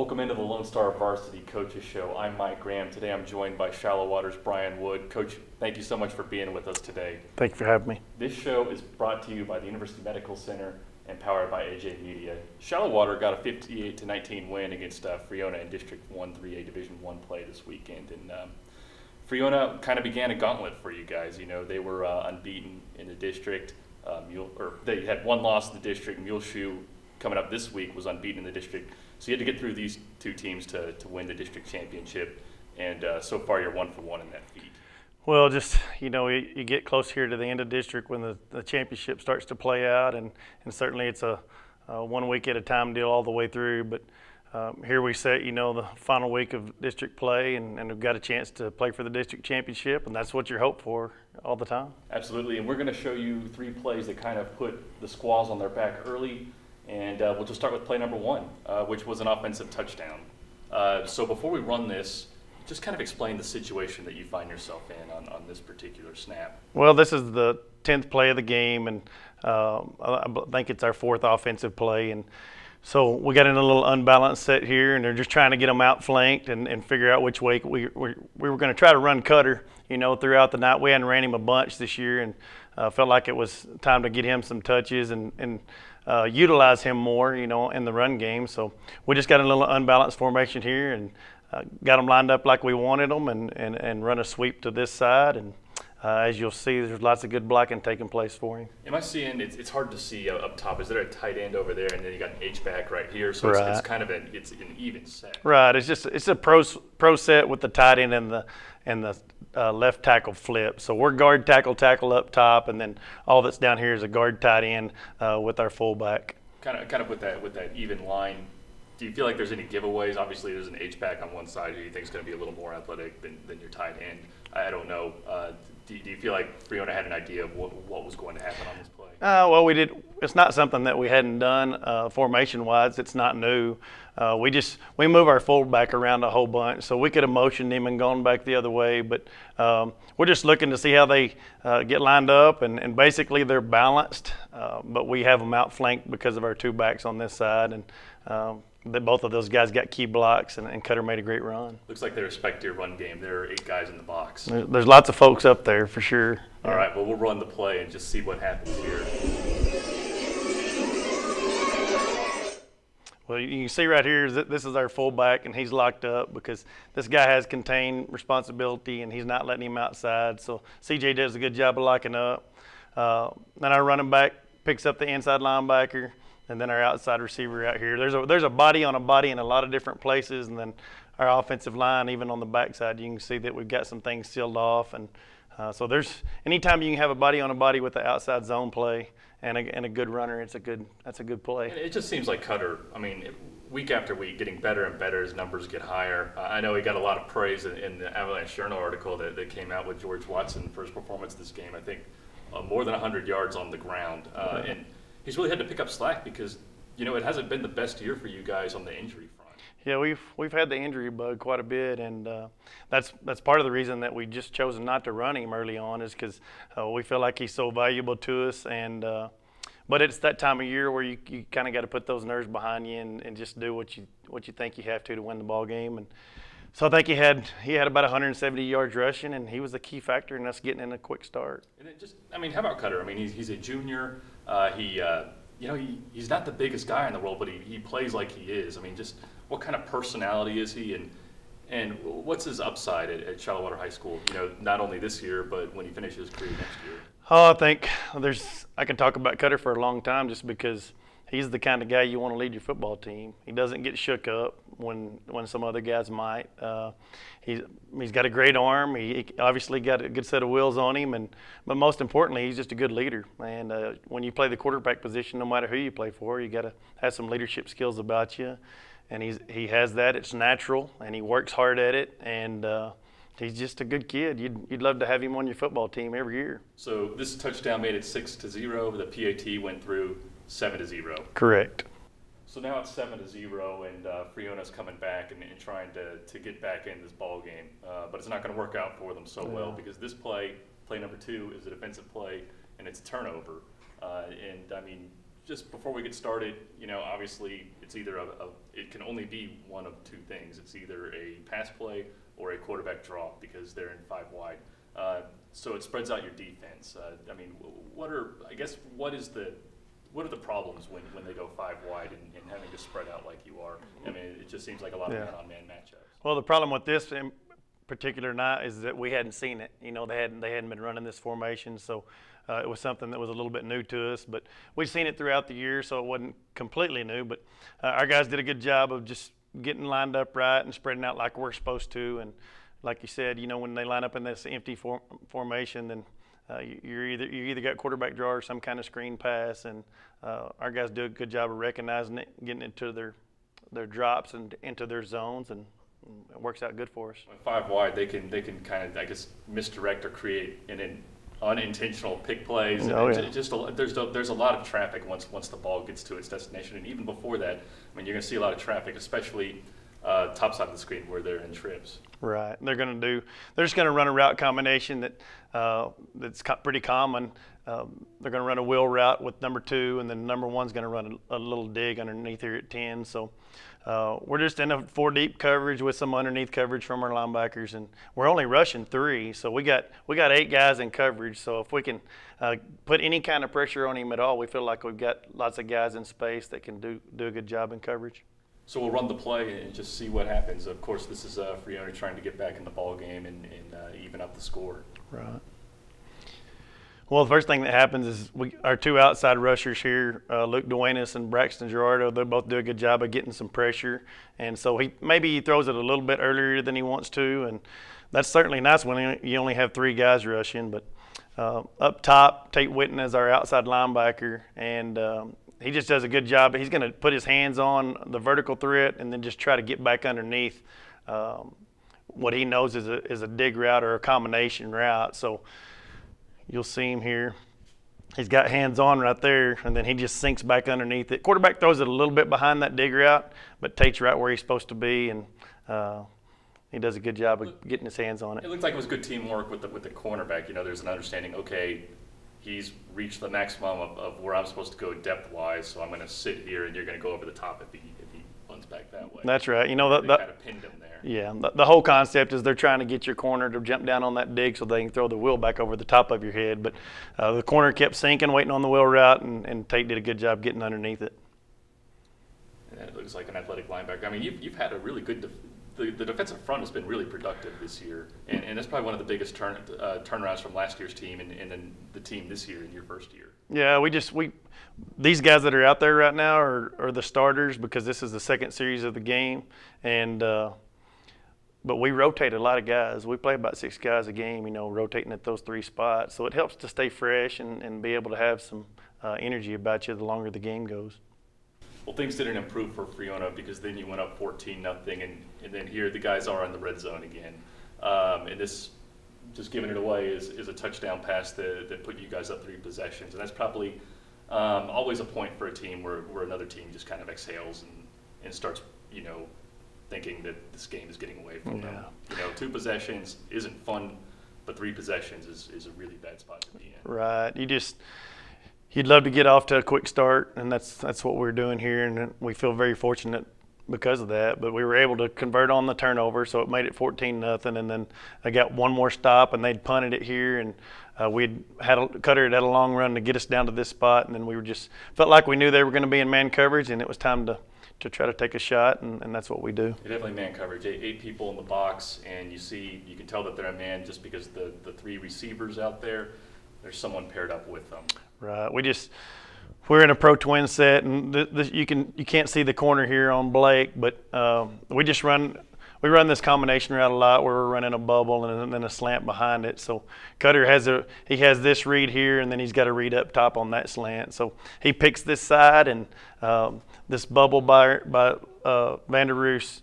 Welcome into the Lone Star Varsity Coaches Show. I'm Mike Graham. Today I'm joined by Shallowater's Bryan Wood. Coach, thank you so much for being with us today. Thank you for having me. This show is brought to you by the University Medical Center and powered by AJ Media. Shallowater got a 58-19 win against Friona in District 1 3A Division I play this weekend. And Friona kind of began a gauntlet for you guys. You know, they were unbeaten in the district. They had one loss in the district. Muleshoe coming up this week was unbeaten in the district. So you had to get through these two teams to win the district championship, and so far you're 1 for 1 in that feat. Well, just, you know, you get close here to the end of district when the championship starts to play out, and certainly it's a 1 week at a time deal all the way through. But here we sit, you know, the final week of district play, and we've got a chance to play for the district championship, and that's what you're hoping for all the time. Absolutely, and we're going to show you 3 plays that kind of put the Squaws on their back early. And we'll just start with play number 1, which was an offensive touchdown. So before we run this, just kind of explain the situation that you find yourself in on this particular snap. Well, this is the 10th play of the game, and I think it's our 4th offensive play. And so we got in a little unbalanced set here, and they're just trying to get them outflanked and figure out which way we were going to try to run Cutter, you know, throughout the night. We hadn't ran him a bunch this year, and felt like it was time to get him some touches and utilize him more, you know, in the run game. So we just got a little unbalanced formation here and got them lined up like we wanted them and run a sweep to this side. And as you'll see, there's lots of good blocking taking place for him. Am I seeing, it's hard to see up top, is there a tight end over there and then you got an H-back right here? So right. It's kind of an even set. Right, it's a pro set with the tight end and the left tackle flip. So we're guard tackle up top, and then all that's down here is a guard tight end with our fullback. Kind of with that even line. Do you feel like there's any giveaways? Obviously, there's an H-back on one side who you think is going to be a little more athletic than your tight end. I don't know. Do you feel like Friona had an idea of what was going to happen on this play? Well, we did. It's not something that we hadn't done formation-wise. It's not new. We move our fullback around a whole bunch, so we could have motioned him and gone back the other way. But we're just looking to see how they get lined up, and basically they're balanced. But we have them outflanked because of our 2 backs on this side, and both of those guys got key blocks, and Cutter made a great run. Looks like they respect your run game. There are 8 guys in the box. There's lots of folks up there for sure. All right, well, we'll run the play and just see what happens here. Well, you can see right here that this is our fullback, and he's locked up because this guy has contained responsibility, and he's not letting him outside. So CJ does a good job of locking up. Then our running back picks up the inside linebacker, and then our outside receiver out here. There's a body on a body in a lot of different places, and then our offensive line, even on the backside, you can see that we've got some things sealed off. And so anytime you can have a body on a body with the outside zone play and a good runner, that's a good play. It just seems like Cutter, I mean, week after week, getting better and better as numbers get higher. I know he got a lot of praise in the Avalanche-Journal article that came out with George Watson for his performance this game. I think more than 100 yards on the ground. And he's really had to pick up slack because, you know, it hasn't been the best year for you guys on the injury front. Yeah, we've had the injury bug quite a bit, and that's part of the reason that we just chosen not to run him early on is because we feel like he's so valuable to us. And but it's that time of year where you kind of got to put those nerves behind you and just do what you think you have to win the ball game. And so I think he had about 170 yards rushing, and he was a key factor in us getting in a quick start. And it just, I mean, how about Cutter? I mean, he's a junior. You know, he's not the biggest guy in the world, but he plays like he is. I mean, just what kind of personality is he, and what's his upside at Shallowater High School? You know, not only this year, but when he finishes his career next year. Oh, I think I can talk about Cutter for a long time just because he's the kind of guy you want to lead your football team. He doesn't get shook up when some other guys might. He's got a great arm. He obviously got a good set of wheels on him, but most importantly, he's just a good leader. And when you play the quarterback position, no matter who you play for, you got to have some leadership skills about you. And he has that. It's natural, and he works hard at it. And he's just a good kid. You'd love to have him on your football team every year. So this touchdown made it 6-0. The PAT went through 7-0. Correct. So now it's 7-0, and Friona's coming back and trying to get back in this ball game. But it's not going to work out for them so well because this play number 2, is a defensive play, and it's a turnover. And I mean, just before we get started, obviously it's either it can only be one of two things. It's either a pass play or a quarterback draw because they're in 5 wide. So it spreads out your defense. What are the problems when they go 5 wide and having to spread out like you are? It just seems like a lot of man-on-man matchups. Well, the problem with this in particular night is that we hadn't seen it. They hadn't been running this formation, so it was something that was a little bit new to us. But we've seen it throughout the year, so it wasn't completely new. But our guys did a good job of just getting lined up right and spreading out like we're supposed to. And like you said, when they line up in this empty formation, then you either got quarterback draw or some kind of screen pass, and our guys do a good job of recognizing it, getting into their drops and into their zones, and it works out good for us. 5 wide, they can kind of misdirect or create an unintentional pick plays. Oh, yeah. There's a lot of traffic once the ball gets to its destination, and even before that, you're going to see a lot of traffic, especially top side of the screen where they're in trips. Right. They're just going to run a route combination that's pretty common. They're going to run a wheel route with number 2, and then number 1's going to run a little dig underneath here at 10. So we're just in a 4 deep coverage with some underneath coverage from our linebackers, and we're only rushing 3. So we got 8 guys in coverage. So if we can put any kind of pressure on him at all, we feel like we've got lots of guys in space that can do a good job in coverage. So we'll run the play and just see what happens. Of course, this is Friona trying to get back in the ball game and even up the score. Right. Well, the first thing that happens is our 2 outside rushers here, Luke Duenas and Braxton Gerardo, they both do a good job of getting some pressure. And so maybe he throws it a little bit earlier than he wants to, and that's certainly nice when you only have 3 guys rushing. But up top, Tate Witten is our outside linebacker, and he just does a good job. He's going to put his hands on the vertical threat and then just try to get back underneath what he knows is a dig route or a combination route. So you'll see him here. He's got hands on right there, and then he just sinks back underneath it. Quarterback throws it a little bit behind that dig route, but Tate's right where he's supposed to be, and he does a good job of getting his hands on it. It looked like it was good teamwork with the cornerback. There's an understanding, okay, he's reached the maximum of where I'm supposed to go depth-wise, so I'm going to sit here, and you're going to go over the top if he runs back that way. That's right. They kind of pinned him there. Yeah, the whole concept is they're trying to get your corner to jump down on that dig so they can throw the wheel back over the top of your head. But the corner kept sinking, waiting on the wheel route, and Tate did a good job getting underneath it. And it looks like an athletic linebacker. You've had a really good the defensive front has been really productive this year, and that's probably one of the biggest turnarounds from last year's team and then the team this year in your first year. Yeah, these guys that are out there right now are the starters because this is the second series of the game, and but we rotate a lot of guys. We play about 6 guys a game, rotating at those 3 spots, so it helps to stay fresh and be able to have some energy about you the longer the game goes. Well, things didn't improve for Friona because then you went up 14-0, and then here the guys are in the red zone again. And this, just giving it away, is a touchdown pass that put you guys up 3 possessions. And that's probably always a point for a team where another team just kind of exhales and starts, thinking that this game is getting away from them. 2 possessions isn't fun, but 3 possessions is a really bad spot to be in. Right. You'd love to get off to a quick start, and that's what we're doing here, and we feel very fortunate because of that. But we were able to convert on the turnover, so it made it 14-0, and then I got one more stop, and they'd punted it here, and Cutter had a long run to get us down to this spot, and then we felt like we knew they were going to be in man coverage, and it was time to try to take a shot, and that's what we do. Definitely man coverage. 8 people in the box, and you can tell that they're a man just because the 3 receivers out there's someone paired up with them. Right. We're in a pro twin set, and you can't see the corner here on Blake, but we run this combination route a lot where we're running a bubble and then a slant behind it. So Cutter has this read here, and then he's got a read up top on that slant. So he picks this side, and this bubble by Vanderroos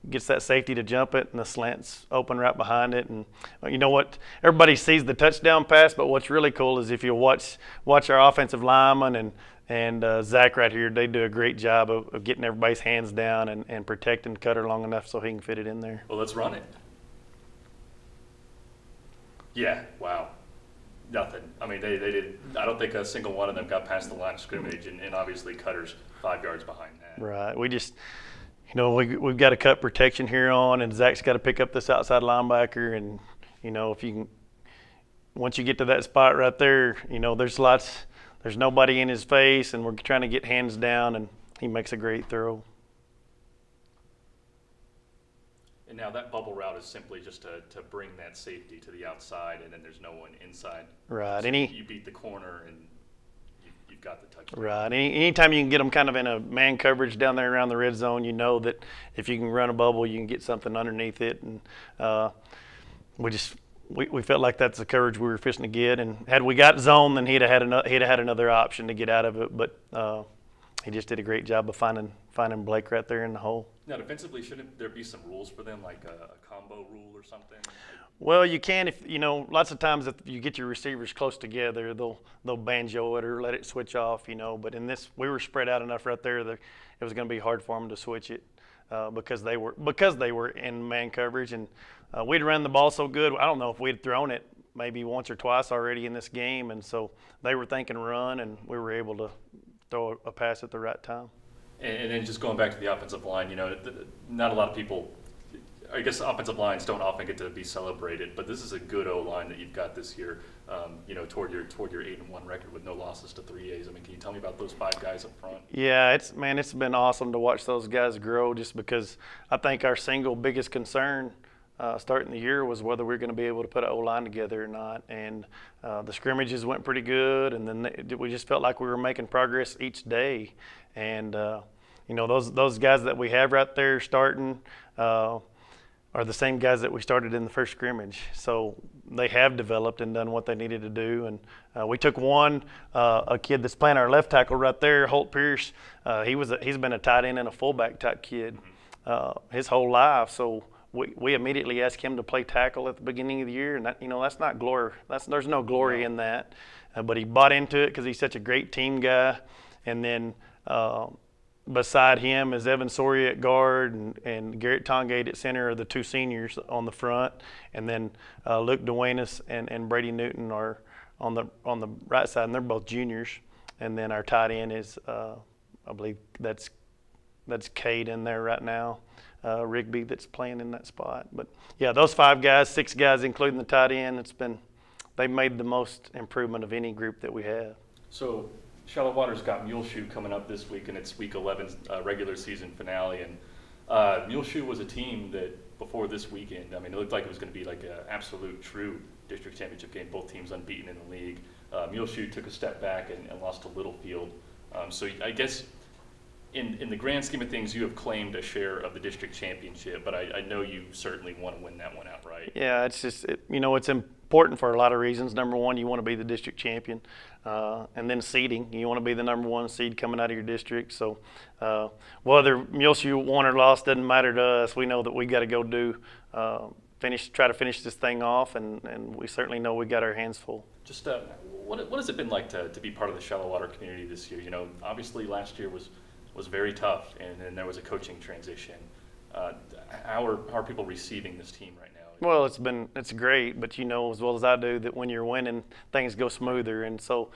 gets that safety to jump it, and the slant's open right behind it. And you know what? Everybody sees the touchdown pass, but what's really cool is if you watch our offensive lineman and Zach right here, they do a great job of getting everybody's hands down and protecting Cutter long enough so he can fit it in there. Well, let's run it. Yeah, wow. Nothing. I mean, they did. I don't think a single one of them got past the line of scrimmage, and obviously Cutter's 5 yards behind that. Right. We just, we've got to cut protection here on, and Zach's got to pick up this outside linebacker, and if you can, once you get to that spot right there, there's nobody in his face, and we're trying to get hands down, and he makes a great throw. And now that bubble route is simply just to bring that safety to the outside, and then there's no one inside. Right. So you beat the corner, and you've got the touchdown. Right. Anytime you can get them kind of in a man coverage down there around the red zone, you know that if you can run a bubble, you can get something underneath it. And we felt like that's the coverage we were fishing to get. And had we got zone, then he'd have had another option to get out of it. But he just did a great job of finding Blake right there in the hole. Now, defensively, shouldn't there be some rules for them, like a combo rule or something? Well, you can if lots of times if you get your receivers close together, they'll banjo it or let it switch off, But in this, we were spread out enough right there that it was going to be hard for them to switch it because they were in man coverage, and we'd run the ball so good. I don't know if we'd thrown it maybe once or twice already in this game, and so they were thinking run, and we were able to throw a pass at the right time. And then just going back to the offensive line, not a lot of people, I guess offensive lines don't often get to be celebrated, but this is a good O-line that you've got this year, toward your 8-1 record with no losses to 3As. I mean, can you tell me about those 5 guys up front? Yeah, it's been awesome to watch those guys grow, just because I think our single biggest concern starting the year was whether we're going to be able to put an O-line together or not. And the scrimmages went pretty good, and then we just felt like we were making progress each day. And those guys that we have right there starting are the same guys that we started in the first scrimmage. So they have developed and done what they needed to do. And we took a kid that's playing our left tackle right there, Holt Pierce. He's been a tight end and a fullback type kid his whole life. So we immediately asked him to play tackle at the beginning of the year, and that's not glory. There's no glory in that, but he bought into it because he's such a great team guy. And then beside him is Evan Soria at guard and Garrett Tongate at center are the 2 seniors on the front, and then Luke Duenas and Brady Newton are on the right side, and they're both juniors. And then our tight end is I believe that's Cade in there right now. Rigby that's playing in that spot. But yeah, those 5 guys, 6 guys including the tight end, they've made the most improvement of any group that we have. So Shallowater's got Muleshoe coming up this week, and it's week 11's regular season finale. And Muleshoe was a team that before this weekend, I mean, it looked like it was going to be like an absolute true district championship game, both teams unbeaten in the league. Muleshoe took a step back and lost to Littlefield. So I guess in the grand scheme of things, you have claimed a share of the district championship, but I know you certainly want to win that one outright. Yeah, it's just, it's important for a lot of reasons. Number one, you want to be the district champion. And then seeding, you want to be the number 1 seed coming out of your district. So whether Muleshoe won or lost doesn't matter to us. We know that we got to go try to finish this thing off, and we certainly know we got our hands full. Just what has it been like to be part of the Shallowater community this year? Obviously last year was very tough, and then there was a coaching transition. How are people receiving this team right now? Well, it's great, but as well as I do that when you're winning, things go smoother, and so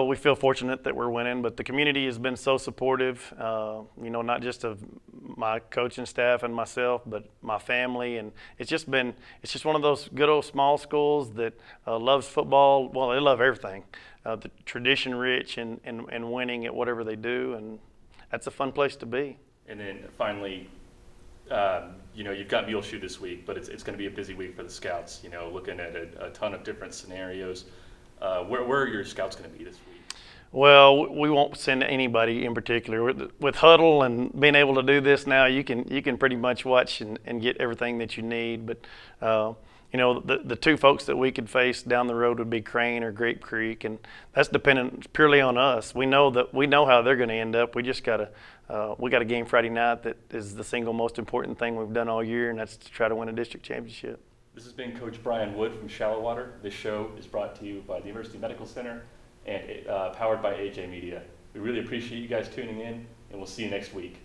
we feel fortunate that we're winning. But the community has been so supportive, not just of my coaching staff and myself, but my family, and it's just one of those good old small schools that loves football. Well, they love everything, the tradition rich and winning at whatever they do, and that's a fun place to be. And then finally, you've got Muleshoe this week, but it's going to be a busy week for the Scouts, looking at a ton of different scenarios. Where are your Scouts going to be this week? Well, we won't send anybody in particular. With Huddle and being able to do this now, you can pretty much watch and get everything that you need. But the 2 folks that we could face down the road would be Crane or Grape Creek, and that's dependent purely on us. We know how they're going to end up. We just got a game Friday night that is the single most important thing we've done all year, and that's to try to win a district championship. This has been Coach Bryan Wood from Shallowater. This show is brought to you by the University Medical Center and powered by AJ Media. We really appreciate you guys tuning in, and we'll see you next week.